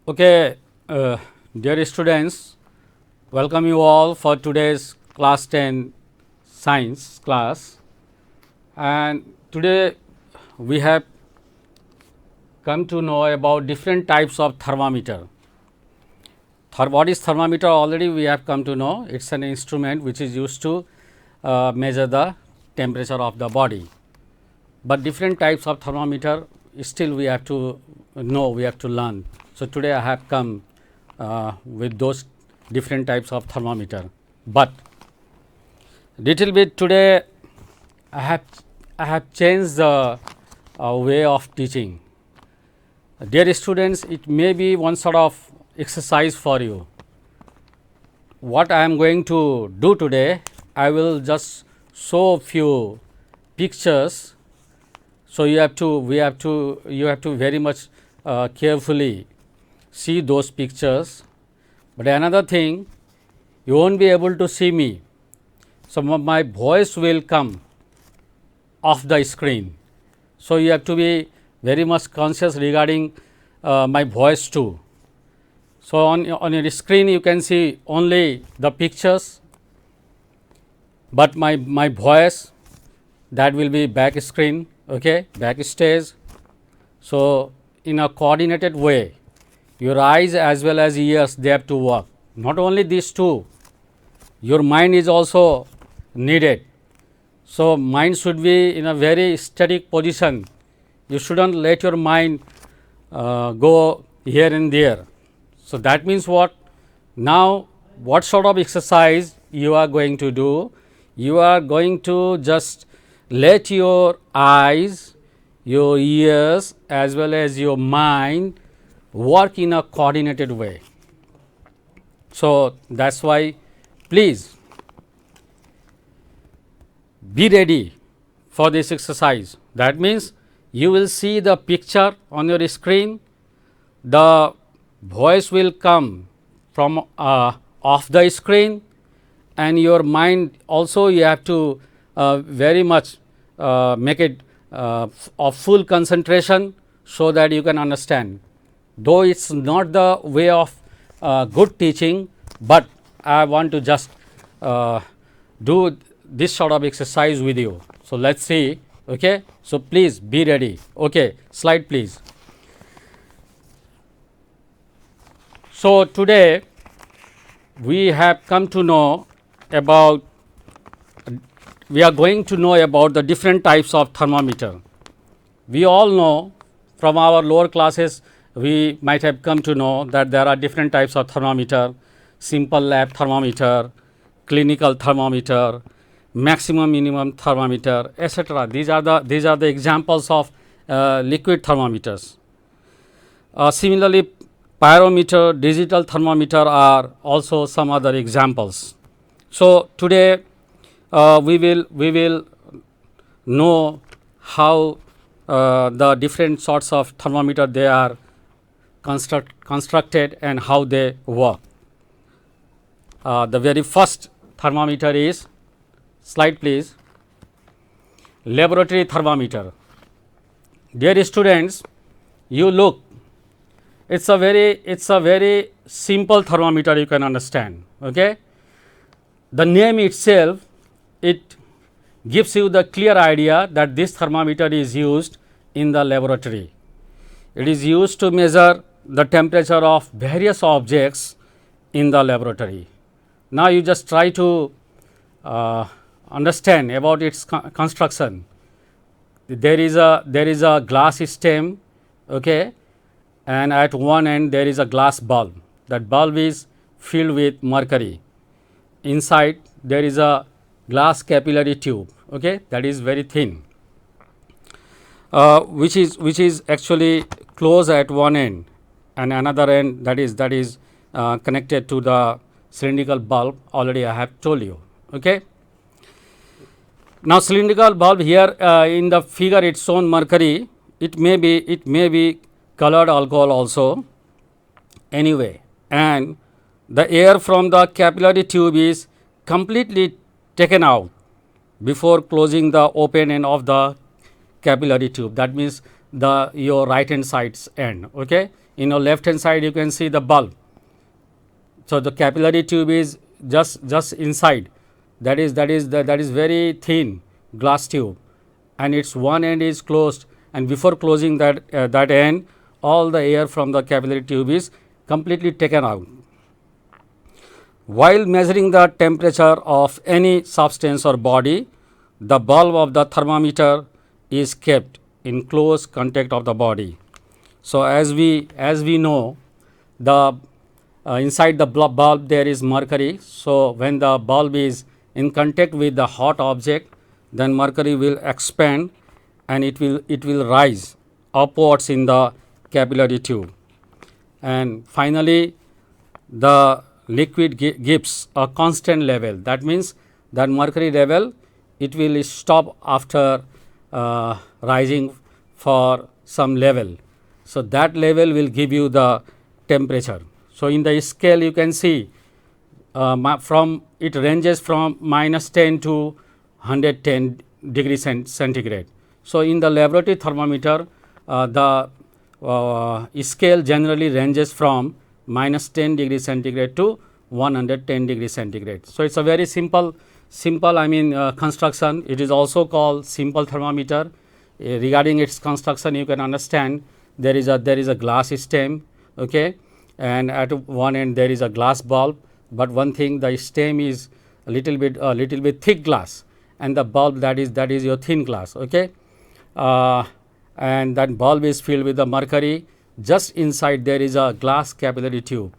Okay, dear students, welcome you all for today's class 10 science class. And today we have come to know about different types of thermometer. What is thermometer? Already we have come to know. It's an instrument which is used to measure the temperature of the body. But different types of thermometer still we have to know, we have to learn. So today I have come with those different types of thermometer. But little bit today I have changed the way of teaching. Dear students, it may be one sort of exercise for you. What I am going to do today, I will just show few pictures. So you have to very much carefully see those pictures. But another thing, you won't be able to see me. So my voice will come off the screen. So you have to be very much conscious regarding my voice too. So on your screen you can see only the pictures, but my voice, that will be back screen, okay, backstage. So in a coordinated way, your eyes as well as ears, they have to work. Not only these two, your mind is also needed. So mind should be in a very static position. You shouldn't let your mind go here and there. So that means what? Now what sort of exercise you are going to do? You are going to just let your eyes, your ears as well as your mind work in a coordinated way. So that's why please be ready for this exercise. That means you will see the picture on your screen, the voice will come from off the screen, and your mind also you have to very much make it of full concentration so that you can understand. Though it's not the way of good teaching, but I want to just do this sort of exercise with you. So let's see. Okay, so please be ready. Okay, slide please. So today we have come to know about, we are going to know about the different types of thermometer. We all know from our lower classes, we might have come to know that there are different types of thermometer: simple lab thermometer, clinical thermometer, maximum minimum thermometer, etc. These are the examples of liquid thermometers. Similarly, pyrometer, digital thermometer are also some other examples. So today we will know how the different sorts of thermometer they are constructed and how they work. The very first thermometer is, slide please, laboratory thermometer. Dear students, you look, it's a very simple thermometer, you can understand. Okay, the name itself, it gives you the clear idea that this thermometer is used in the laboratory. It is used to measure the temperature of various objects in the laboratory. Now you just try to understand about its construction. There is a glass stem, okay, and at one end there is a glass bulb. That bulb is filled with mercury. Inside there is a glass capillary tube, okay, that is very thin, which is actually closed at one end, and another end that is connected to the cylindrical bulb. Already I have told you. Okay. Now cylindrical bulb here in the figure it's shown mercury. It may be colored alcohol also. Anyway, and the air from the capillary tube is completely taken out before closing the open end of the capillary tube. That means your right hand side's end. Okay, in your left hand side you can see the bulb. So, the capillary tube is just inside, that is very thin glass tube, and its one end is closed, and before closing that end, all the air from the capillary tube is completely taken out. While measuring the temperature of any substance or body, the bulb of the thermometer is kept in close contact of the body. So, as we know, the inside the bulb there is mercury. So, when the bulb is in contact with the hot object, then mercury will expand and it will rise upwards in the capillary tube, and finally the liquid gives a constant level. That means that mercury level, it will stop after rising for some level. So, that level will give you the temperature. So, in the scale you can see from it ranges from -10 to 110 degree centigrade. So, in the laboratory thermometer, the scale generally ranges from -10 degree centigrade to 110 degree centigrade. So, it is a very simple construction. It is also called simple thermometer. Regarding its construction, you can understand there is a glass stem, okay, and at one end there is a glass bulb, but one thing, the stem is a little bit thick glass, and the bulb that is your thin glass, okay, and that bulb is filled with the mercury. Just inside there is a glass capillary tube,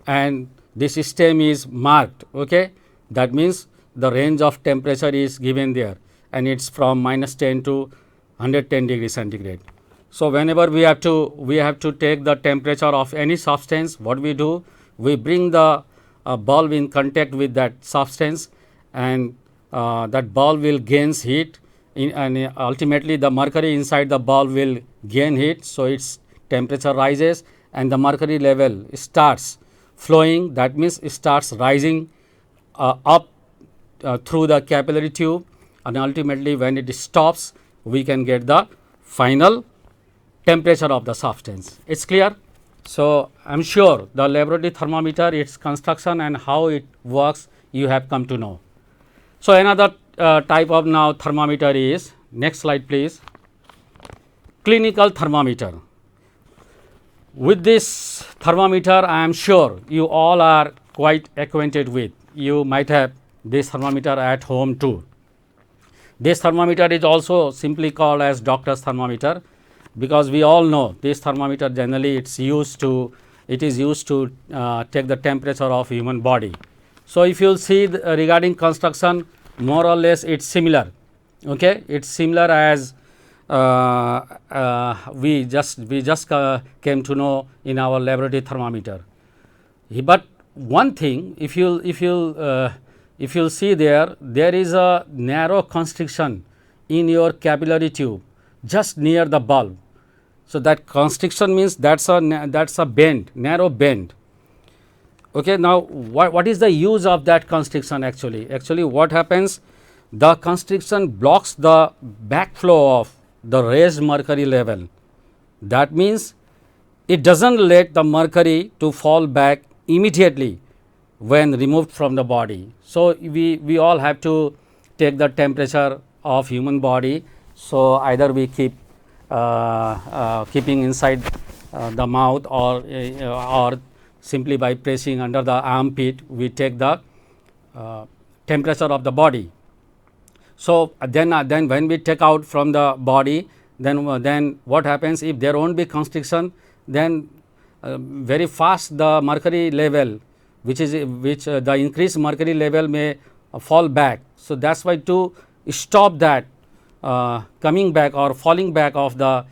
and this stem is marked, okay. That means the range of temperature is given there, and it's from -10 to 110 degree centigrade. So, whenever we have to take the temperature of any substance, what we do, we bring the bulb in contact with that substance, and that bulb will gains heat, and ultimately the mercury inside the bulb will gain heat. So, its temperature rises and the mercury level starts flowing, that means it starts rising up through the capillary tube, and ultimately when it stops, we can get the final temperature of the substance. It is clear? So, I am sure the laboratory thermometer, its construction and how it works, you have come to know. So, another type of now thermometer is, next slide please, clinical thermometer. With this thermometer, I am sure you all are quite acquainted with. You might have this thermometer at home too. This thermometer is also simply called as doctor's thermometer, because we all know this thermometer generally it is used to take the temperature of human body. So, if you will see regarding construction, more or less it is similar, okay. It is similar as we just came to know in our laboratory thermometer. But one thing, if you see there is a narrow constriction in your capillary tube just near the bulb. So, that constriction means that's a bend, narrow bend. Okay. Now, what is the use of that constriction actually? Actually, what happens? The constriction blocks the backflow of the raised mercury level. That means it does not let the mercury to fall back immediately when removed from the body. So, we all have to take the temperature of human body. So, either we keep keeping inside the mouth, or simply by pressing under the armpit, we take the temperature of the body. So, then when we take out from the body, then what happens? If there won't be constriction, then very fast the mercury level, which the increased mercury level may fall back. So, that is why to stop that coming back or falling back of the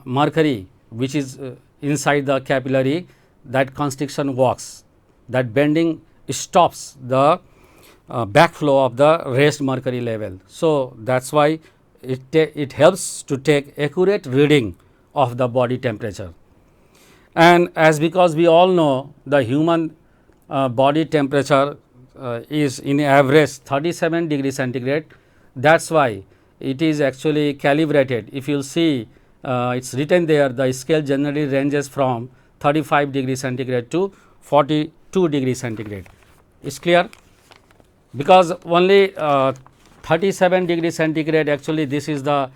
mercury which is inside the capillary, that constriction works, that bending stops the backflow of the raised mercury level. So, that is why it helps to take accurate reading of the body temperature. And because we all know the human body temperature is in average 37 degree centigrade, that is why it is actually calibrated. If you will see, it is written there, the scale generally ranges from 35 degree centigrade to 42 degree centigrade. Is clear? Because only 37 degree centigrade, actually this is the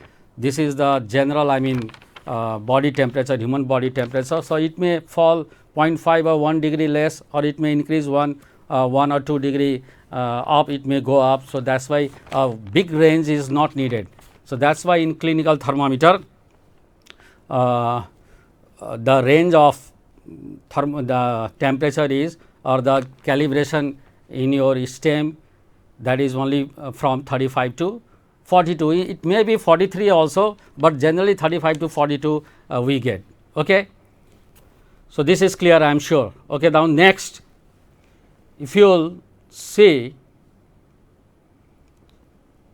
general, I mean body temperature, human body temperature. So, it may fall 0.5 or 1 degree less, or it may increase 1 or 2 degree up, it may go up. So, that is why a big range is not needed. So, that is why in clinical thermometer the range of the temperature is, or the calibration in your stem, that is only from 35 to 42. It may be 43 also, but generally 35 to 42 we get. Okay. So, this is clear, I am sure. Okay. Now, next, if you will see,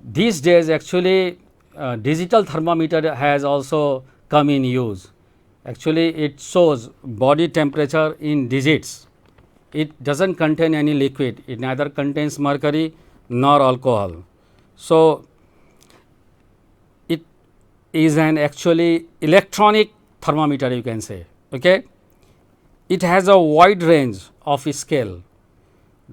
these days actually digital thermometer has also come in use. Actually, it shows body temperature in digits. It does not contain any liquid, it neither contains mercury nor alcohol. So, it is an actually electronic thermometer, you can say. Okay. It has a wide range of scale,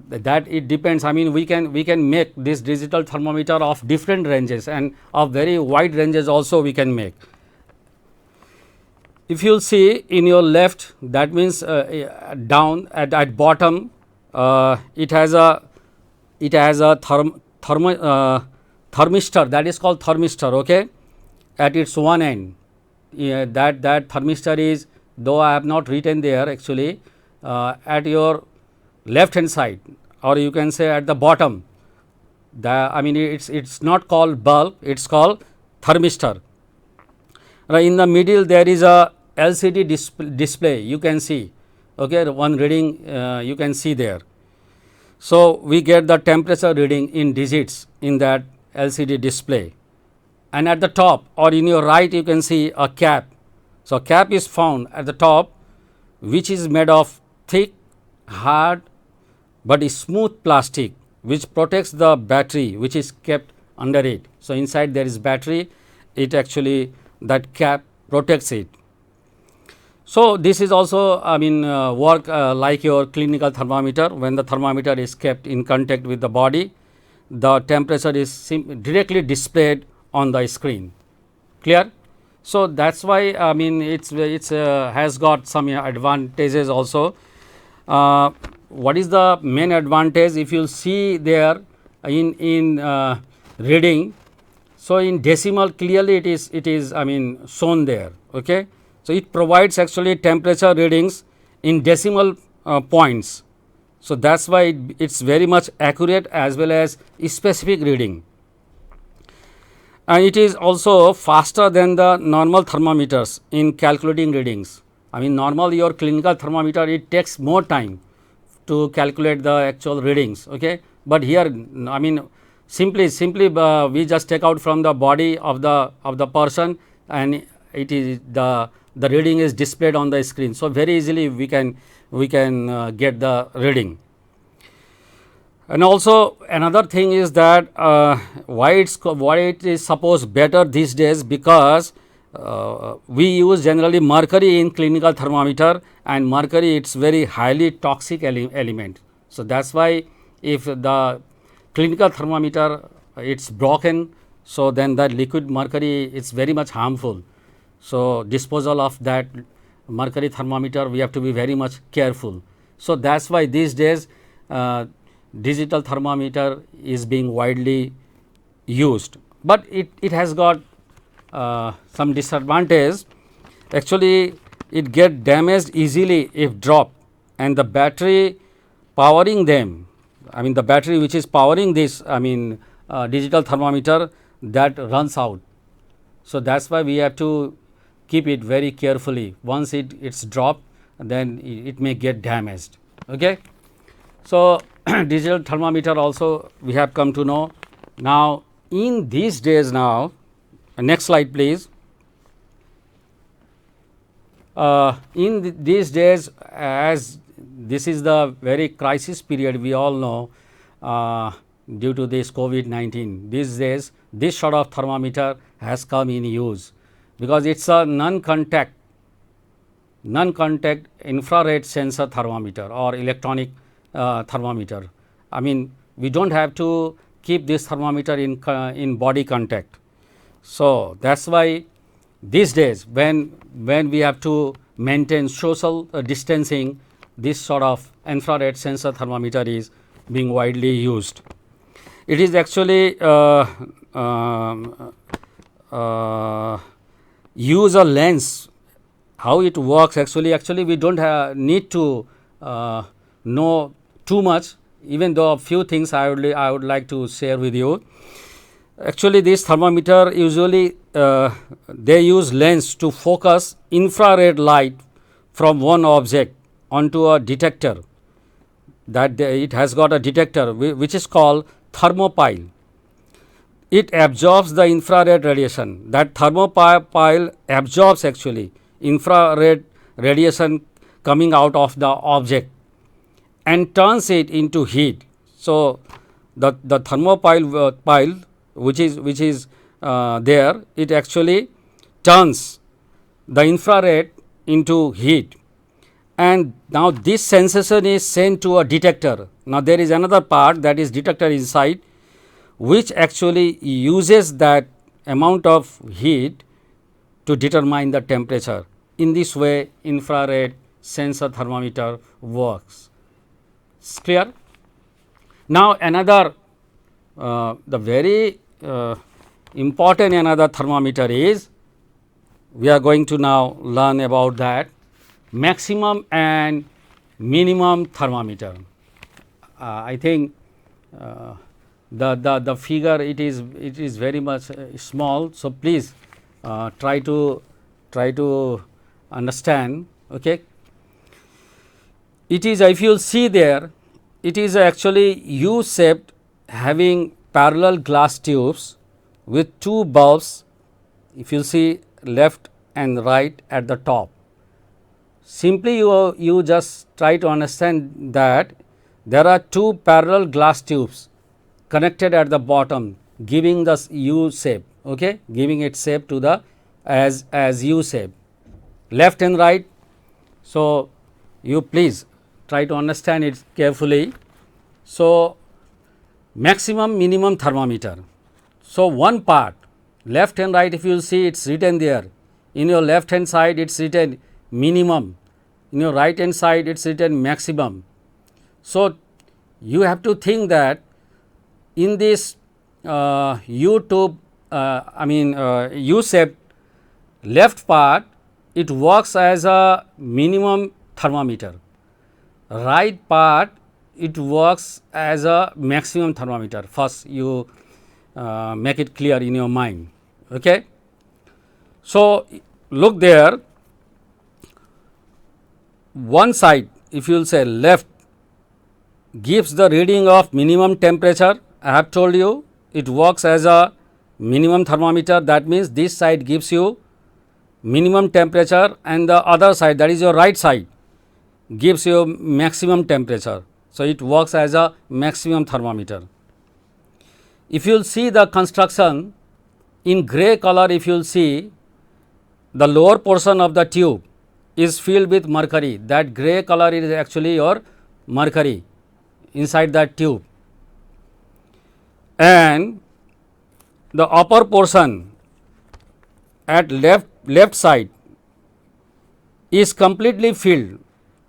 that it depends. I mean, we can make this digital thermometer of different ranges, and of very wide ranges also we can make. If you will see in your left, that means down at bottom, it has a thermistor, that is called thermistor. Okay, at its one end, that thermistor is, though I have not written there actually, at your left hand side, or you can say at the bottom. I mean, it's not called bulb, it's called thermistor. Right, in the middle there is a LCD display, you can see. Okay, one reading you can see there. So, we get the temperature reading in digits in that LCD display, and at the top or in your right you can see a cap. So, cap is found at the top, which is made of thick, hard but smooth plastic, which protects the battery which is kept under it. So, inside there is battery, it actually, that cap protects it. So, this is also, I mean, work like your clinical thermometer. When the thermometer is kept in contact with the body, the temperature is directly displayed on the screen. Clear? So, that is why, I mean, it's has got some advantages also. What is the main advantage? If you see there in reading, so in decimal clearly it is I mean shown there. Okay. So, it provides actually temperature readings in decimal points. So, that is why it is very much accurate as well as specific reading, and it is also faster than the normal thermometers in calculating readings. I mean, normal your clinical thermometer, it takes more time to calculate the actual readings. Okay. But here, I mean, simply we just take out from the body of the person, and it is the reading is displayed on the screen. So, very easily we can get the reading. And also another thing is that why it is supposed better these days, because we use generally mercury in clinical thermometer, and mercury, it's very highly toxic element. So, that is why if the clinical thermometer it's broken, so then that liquid mercury is very much harmful. So, disposal of that mercury thermometer, we have to be very much careful. So, that is why these days digital thermometer is being widely used, but it has got some disadvantage. Actually, it get damaged easily if dropped, and the battery powering them, I mean the battery which is powering this, I mean digital thermometer, that runs out. So, that is why we have to keep it very carefully. Once it's dropped, then it may get damaged. Okay. So, digital thermometer also we have come to know. Now, in these days now, next slide please. In these days, as this is the very crisis period, we all know, due to this COVID-19, these days this sort of thermometer has come in use, because it is a non-contact non-contact infrared sensor thermometer or electronic thermometer. I mean, we do not have to keep this thermometer in body contact. So, that is why these days when we have to maintain social distancing, this sort of infrared sensor thermometer is being widely used. It is actually use a lens. How it works actually we do not need to know too much, even though a few things I would like to share with you. Actually, this thermometer usually they use lens to focus infrared light from one object onto a detector, that it has got a detector which is called thermopile. It absorbs the infrared radiation. That thermopile absorbs actually infrared radiation coming out of the object and turns it into heat. So, the thermopile pile which is there, it actually turns the infrared into heat, and now this sensation is sent to a detector. Now, there is another part, that is detector inside, which actually uses that amount of heat to determine the temperature. In this way, infrared sensor thermometer works. It's clear? Now, another the very important another thermometer is, we are going to now learn about that, maximum and minimum thermometer. I think the figure it is very much small. So, please try to understand. Okay. It is, if you will see there, it is actually U shaped, having parallel glass tubes with two bulbs, if you see left and right at the top. Simply you just try to understand that there are two parallel glass tubes connected at the bottom, giving the U shape, okay, giving its shape to the as U shape, left and right. So, you please try to understand it carefully. So, maximum minimum thermometer. So, one part left and right, if you see, it is written there. In your left hand side it is written minimum, in your right hand side it is written maximum. So, you have to think that in this U tube U shaped left part, it works as a minimum thermometer, right part it works as a maximum thermometer. First you make it clear in your mind. Okay. So, look there, one side, if you will say left, gives the reading of minimum temperature. I have told you it works as a minimum thermometer, that means this side gives you minimum temperature, and the other side, that is your right side, gives you maximum temperature. So, it works as a maximum thermometer. If you will see the construction in grey color, if you will see, the lower portion of the tube is filled with mercury. That grey color is actually your mercury inside that tube, and the upper portion at left side is completely filled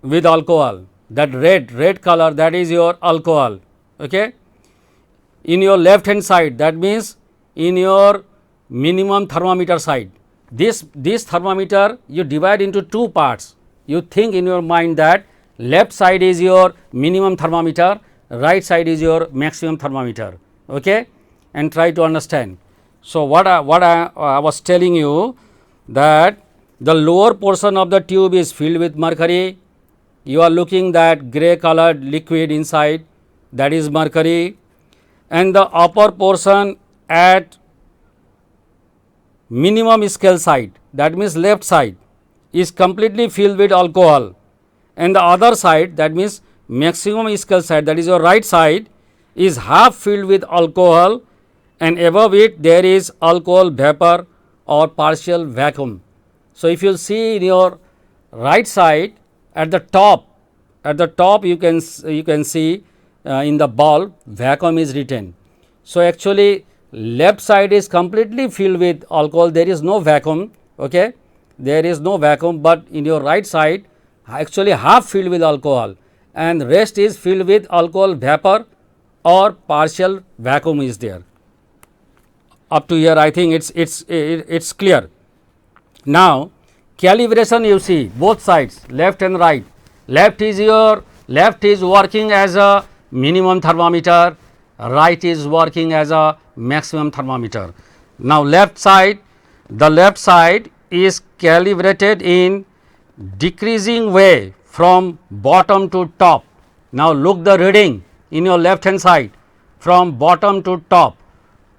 with alcohol. That red color, that is your alcohol. Okay. In your left hand side, that means in your minimum thermometer side, this thermometer you divide into two parts. You think in your mind that left side is your minimum thermometer, right side is your maximum thermometer. Okay. And try to understand. So, what I was telling you, that the lower portion of the tube is filled with mercury. You are looking that grey colored liquid inside, that is mercury, and the upper portion at minimum scale side, that means left side, is completely filled with alcohol, and the other side, that means maximum scale side, that is your right side, is half filled with alcohol, and above it there is alcohol vapor or partial vacuum. So, if you see in your right side at the top you can see in the bulb vacuum is written. So, actually left side is completely filled with alcohol, there is no vacuum, okay, there is no vacuum, but in your right side actually half filled with alcohol and rest is filled with alcohol vapor or partial vacuum is there. Up to here I think it's clear. Now, calibration you see both sides left and right. Left is working as a minimum thermometer, right is working as a maximum thermometer. Now, the left side is calibrated in decreasing way from bottom to top. Now, look the reading in your left hand side from bottom to top.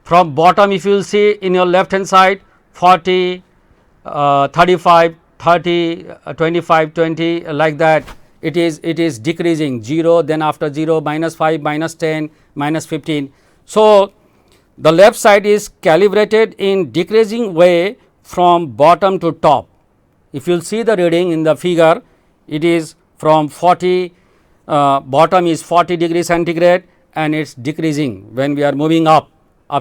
From bottom if you will see in your left hand side 40, 35, 30, 25, 20 like that it is decreasing 0, then after 0 -5, -10, -15. So, the left side is calibrated in decreasing way from bottom to top. If you will see the reading in the figure, it is from 40, bottom is 40 degree centigrade and it is decreasing when we are moving up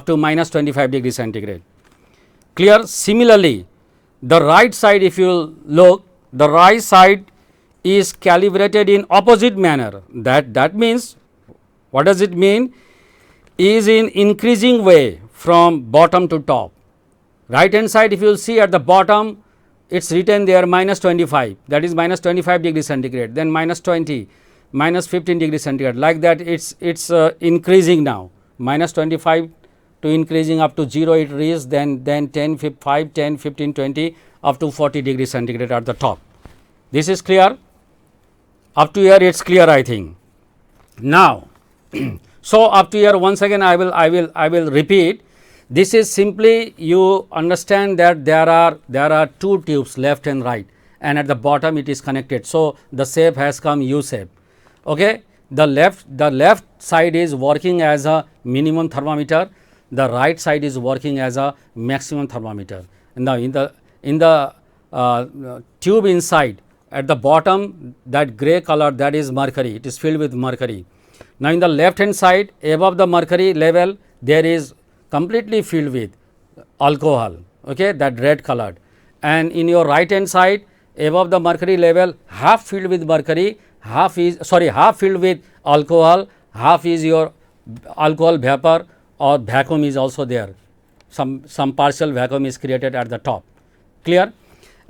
to -25 degree centigrade. Clear? Similarly, the right side if you look, the right side is calibrated in opposite manner. That means, what does it mean? Is in increasing way from bottom to top. Right hand side if you will see at the bottom, it is written there -25, that is -25 degree centigrade, then -20, -15 degree centigrade, like that it is increasing now, -25 to increasing up to 0 it reaches, then 10, 5, 10, 15, 20 up to 40 degree centigrade at the top. This is clear? Up to here it is clear I think. Now, so up to here once again I will repeat. This is simply you understand that there are two tubes left and right and at the bottom it is connected. So, the shape has come U shape. Okay. The left side is working as a minimum thermometer, the right side is working as a maximum thermometer. Now, in the tube inside at the bottom, that gray color, that is mercury, it is filled with mercury. Now, in the left hand side above the mercury level there is completely filled with alcohol, okay, that red colored, and in your right hand side above the mercury level half filled with mercury, half filled with alcohol, half is your alcohol vapor or vacuum is also there, some partial vacuum is created at the top. Clear?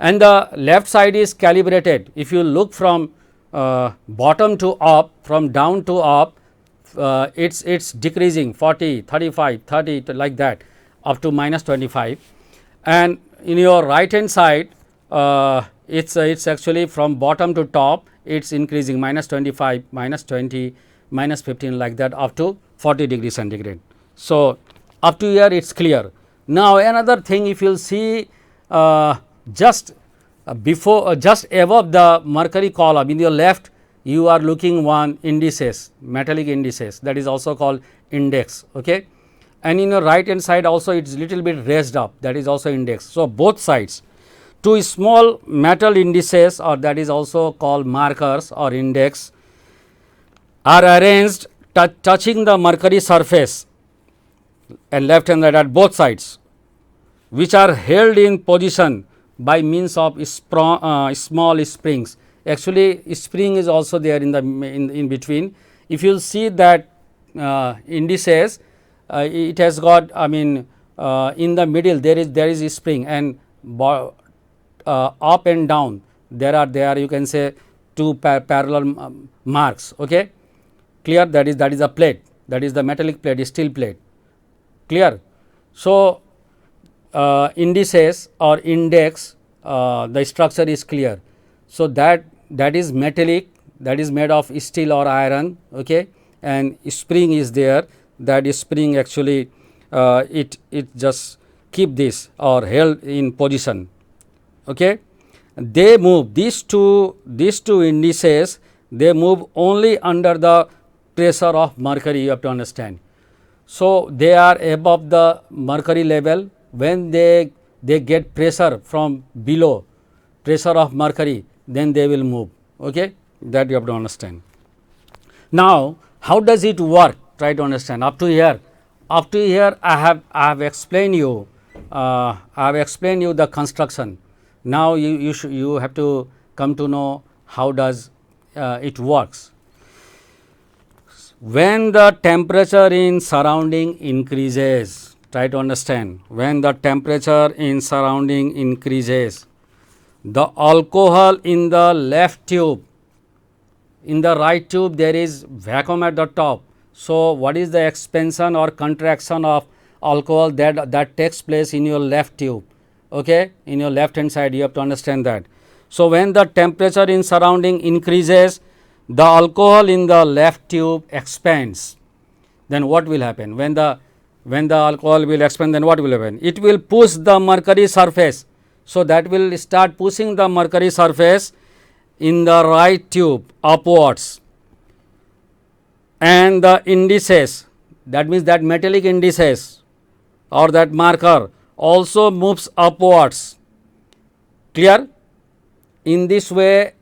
And the left side is calibrated. If you look from bottom to up, from down to up, it's decreasing 40, 35, 30 like that up to -25, and in your right hand side it's actually from bottom to top it's increasing -25, -20, -15 like that up to 40 degree centigrade. So, up to here it's clear. Now, another thing, if you will see just just above the mercury column in your left, you are looking one indices, metallic indices, that is also called index, okay, and in your right hand side also it is little bit raised up, that is also index. So, both sides two small metal indices, or that is also called markers or index, are arranged touching the mercury surface and left and right at both sides, which are held in position by means of small springs. Actually, spring is also there in the in between. If you see that indices, it has got, I mean, in the middle there is a spring, and up and down there are you can say two parallel marks. Okay, clear? That is a plate, that is the metallic plate, steel plate. Clear? So, indices or index, the structure is clear. So, that is metallic, that is made of steel or iron, okay, and spring is there, that spring actually it just keep this or held in position. Okay. They move, these two indices, they move only under the pressure of mercury, you have to understand. So, they are above the mercury level. When they get pressure from below, pressure of mercury, then they will move. Okay, that you have to understand. Now, how does it work? Try to understand. Up to here I have explained you the construction. Now you have to come to know how does it works. When the temperature in surrounding increases, try to understand, when the temperature in surrounding increases, the alcohol in the left tube, in the right tube there is vacuum at the top. So, what is the expansion or contraction of alcohol that takes place in your left tube? Okay, in your left hand side, you have to understand that. So, when the temperature in surrounding increases, the alcohol in the left tube expands. Then what will happen? When the alcohol will expand, then what will happen? It will push the mercury surface. So, that will start pushing the mercury surface in the right tube upwards, and the indices, that means that metallic indices or that marker also moves upwards. Clear? In this way,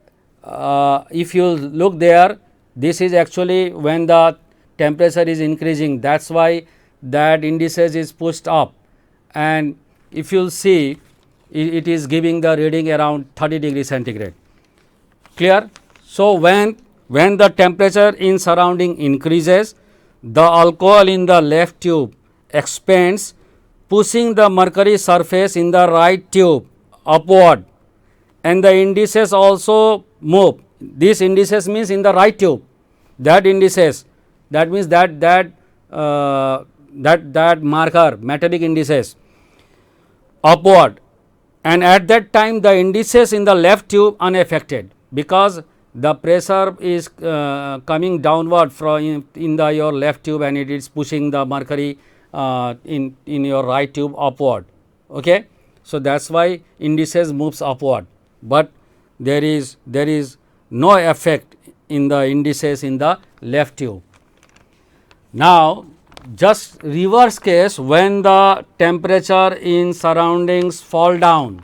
if you look there, this is actually when the temperature is increasing, that is why that indices is pushed up, and if you will see, it is giving the reading around 30 degrees centigrade. Clear? So, when the temperature in surrounding increases, the alcohol in the left tube expands, pushing the mercury surface in the right tube upward, and the indices also move. This indices means in the right tube, that indices, that means that marker, metallic indices upward, and at that time the indices in the left tube unaffected, because the pressure is coming downward from in the your left tube, and it is pushing the mercury in your right tube upward. Okay? So, that is why indices moves upward, but there is no effect in the indices in the left tube. Now, just reverse case, when the temperature in surroundings fall down,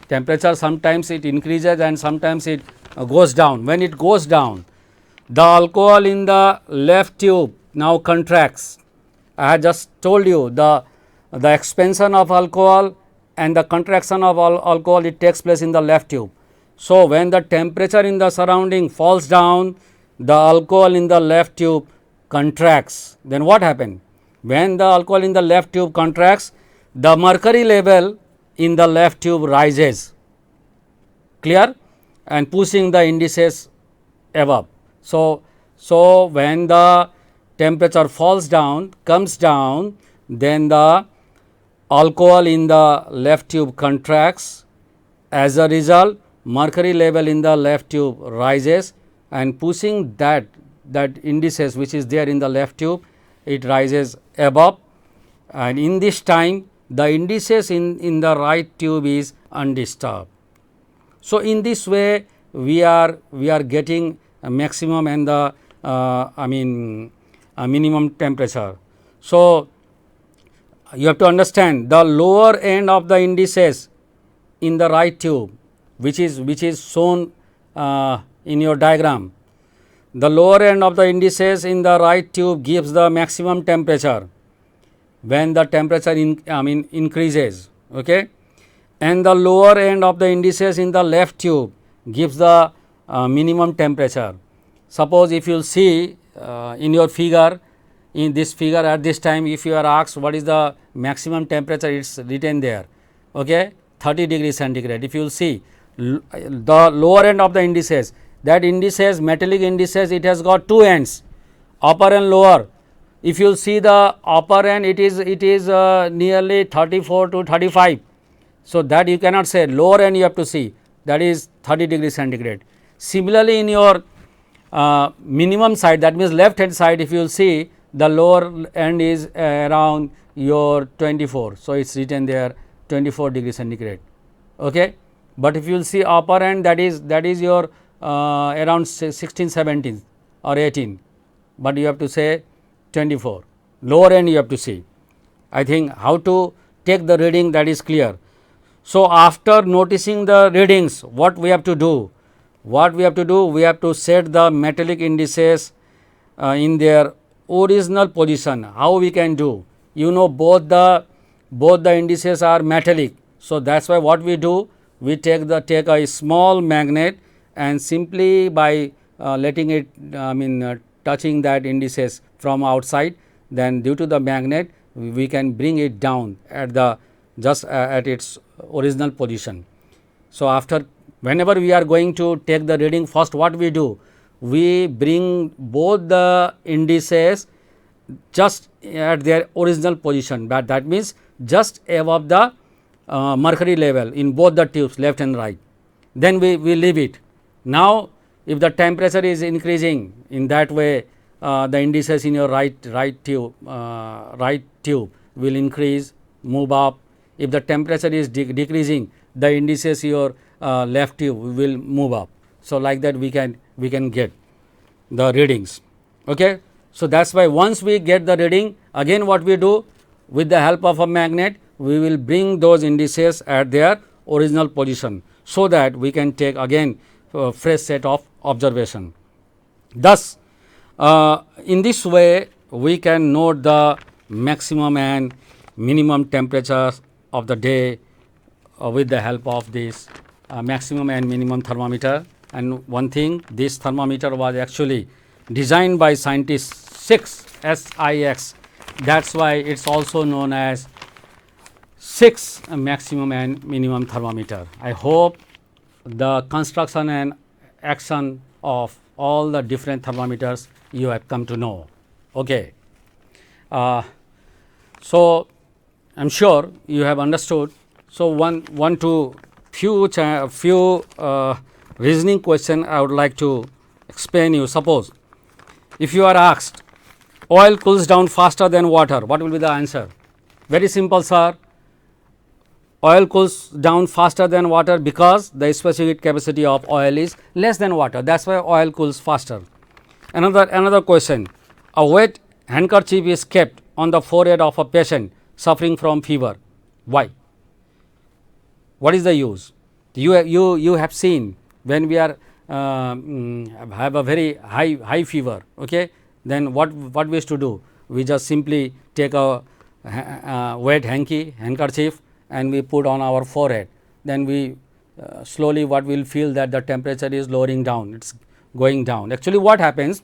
temperature sometimes it increases and sometimes it goes down. When it goes down, the alcohol in the left tube now contracts. I had just told you the expansion of alcohol and the contraction of alcohol, it takes place in the left tube. So, when the temperature in the surrounding falls down, the alcohol in the left tube contracts. Then what happens? When the alcohol in the left tube contracts, the mercury level in the left tube rises. Clear? And pushing the indices above. So, when the temperature falls down, comes down, then the alcohol in the left tube contracts. As a result, mercury level in the left tube rises, and pushing that indices which is there in the left tube, it rises above, and in this time the indices in the right tube is undisturbed. So, in this way we are getting a maximum and the a minimum temperature. So, you have to understand the lower end of the indices in the right tube, which is shown in your diagram. The lower end of the indices in the right tube gives the maximum temperature when the temperature increases. Okay? And the lower end of the indices in the left tube gives the minimum temperature. Suppose if you will see in your figure, in this figure at this time, if you are asked what is the maximum temperature, it is written there, okay, 30 degrees centigrade. If you will see the lower end of the indices, that indices, metallic indices, it has got two ends, upper and lower. If you will see the upper end, it is nearly 34 to 35. So, that you cannot say, lower end you have to see, that is 30 degrees centigrade. Similarly, in your minimum side, that means left hand side, if you will see, the lower end is around your 24. So, it is written there 24 degrees centigrade. Okay? But if you will see upper end, that is your around 16, 17 or 18, but you have to say 24. Lower end you have to see. I think how to take the reading, that is clear. So, after noticing the readings, what we have to do? What we have to do? We have to set the metallic indices in their original position. How we can do? You know, both the indices are metallic. So, that is why what we do? We take a small magnet and simply by letting it touching that indices from outside, then due to the magnet we can bring it down at the just at its original position. So, after whenever we are going to take the reading, first what we do? We bring both the indices just at their original position, but that means just above the mercury level in both the tubes, left and right. Then we leave it. Now, if the temperature is increasing in that way, the indices in your right tube will increase, move up. If the temperature is decreasing, the indices your left tube will move up. So, like that we can get the readings. Okay. So, that is why once we get the reading, again what we do, with the help of a magnet we will bring those indices at their original position, so that we can take again fresh set of observation. Thus, in this way we can note the maximum and minimum temperatures of the day with the help of this maximum and minimum thermometer. And one thing, this thermometer was actually designed by scientist SIX. That is why it is also known as SIX maximum and minimum thermometer. I hope the construction and action of all the different thermometers you have come to know. Okay. So, I am sure you have understood. So, one to few reasoning question I would like to explain you. Suppose if you are asked, oil cools down faster than water, what will be the answer? Very simple, sir. Oil cools down faster than water because the specific capacity of oil is less than water. That is why oil cools faster. Another question, a wet handkerchief is kept on the forehead of a patient suffering from fever. Why? What is the use? You have seen when we are have a very high fever, okay, then what we used to do? We just simply take a wet handkerchief and we put on our forehead. Then we slowly what we will feel that the temperature is lowering down, it is going down. Actually, what happens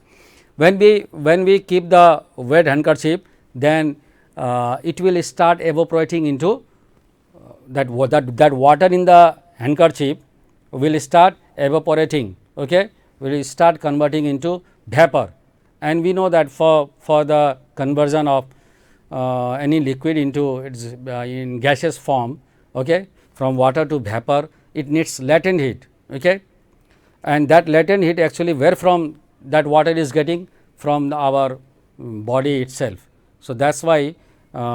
when we keep the wet handkerchief, then it will start evaporating into that water in the handkerchief will start evaporating, okay, will start converting into vapor. And we know that for the conversion of any liquid into its in gaseous form, okay, from water to vapor, it needs latent heat, okay, and that latent heat actually where from that water is getting? From our body itself. So, that is why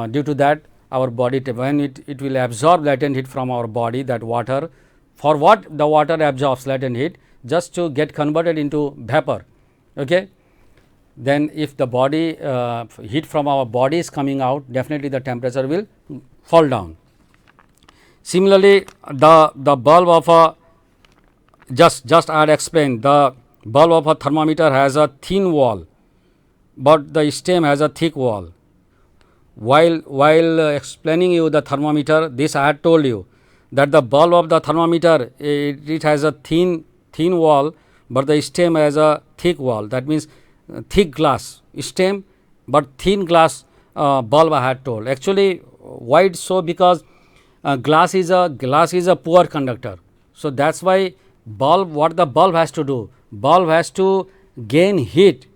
due to that our body, when it will absorb latent heat from our body, that water, for what the water absorbs latent heat? Just to get converted into vapor, okay. Then if the body heat from our body is coming out, definitely the temperature will fall down. Similarly, the bulb of a just I had explained, the bulb of a thermometer has a thin wall, but the stem has a thick wall. While explaining you the thermometer, this I had told you that the bulb of the thermometer, it has a thin wall, but the stem has a thick wall. That means thick glass stem, but thin glass bulb I had told. Actually, why it so? Because glass is a poor conductor. So, that is why bulb, what the bulb has to do? Bulb has to gain heat.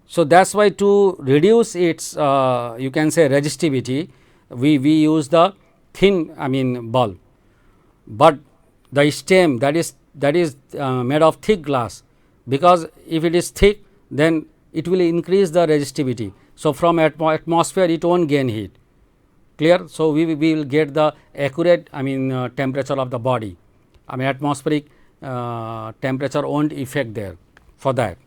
So, that is why to reduce its you can say resistivity, we use the thin bulb, but the stem that is made of thick glass, because if it is thick, then it will increase the resistivity. So, from atmosphere it will not gain heat, clear. So, we will get the accurate temperature of the body, atmospheric temperature will not affect there for that.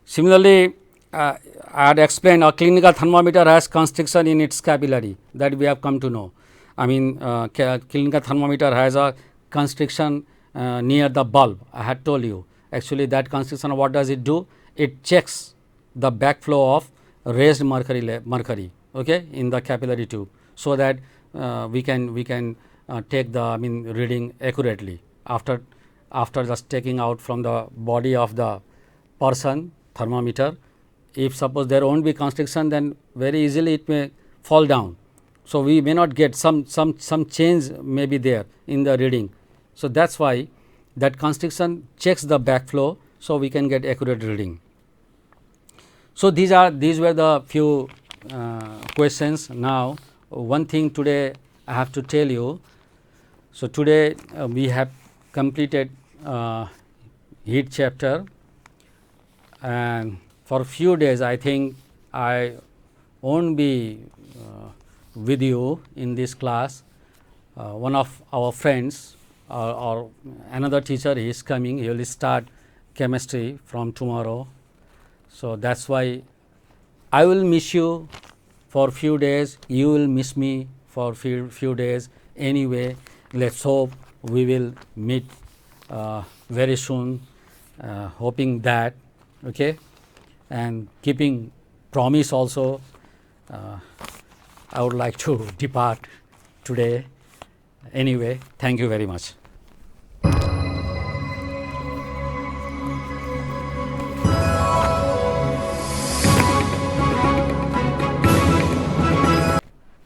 Similarly, I had explained a clinical thermometer has constriction in its capillary, that we have come to know, I mean, clinical thermometer has a constriction near the bulb. I had told you. Actually, that constriction, what does it do? It checks the backflow of raised mercury, okay, in the capillary tube, so that we can take the reading accurately after just taking out from the body of the person thermometer. If suppose there won't be constriction, then very easily it may fall down. So, we may not get some change may be there in the reading. So, that is why that constriction checks the backflow, so we can get accurate reading. So, these were the few questions. Now, one thing today I have to tell you. So, today we have completed heat chapter, and for few days I think I won't be with you in this class. One of our friends or another teacher is coming. He will start chemistry from tomorrow. So, that is why I will miss you for few days, you will miss me for few days. Anyway, let us hope we will meet very soon, hoping that, okay, and keeping promise also. I would like to depart today. Anyway, thank you very much.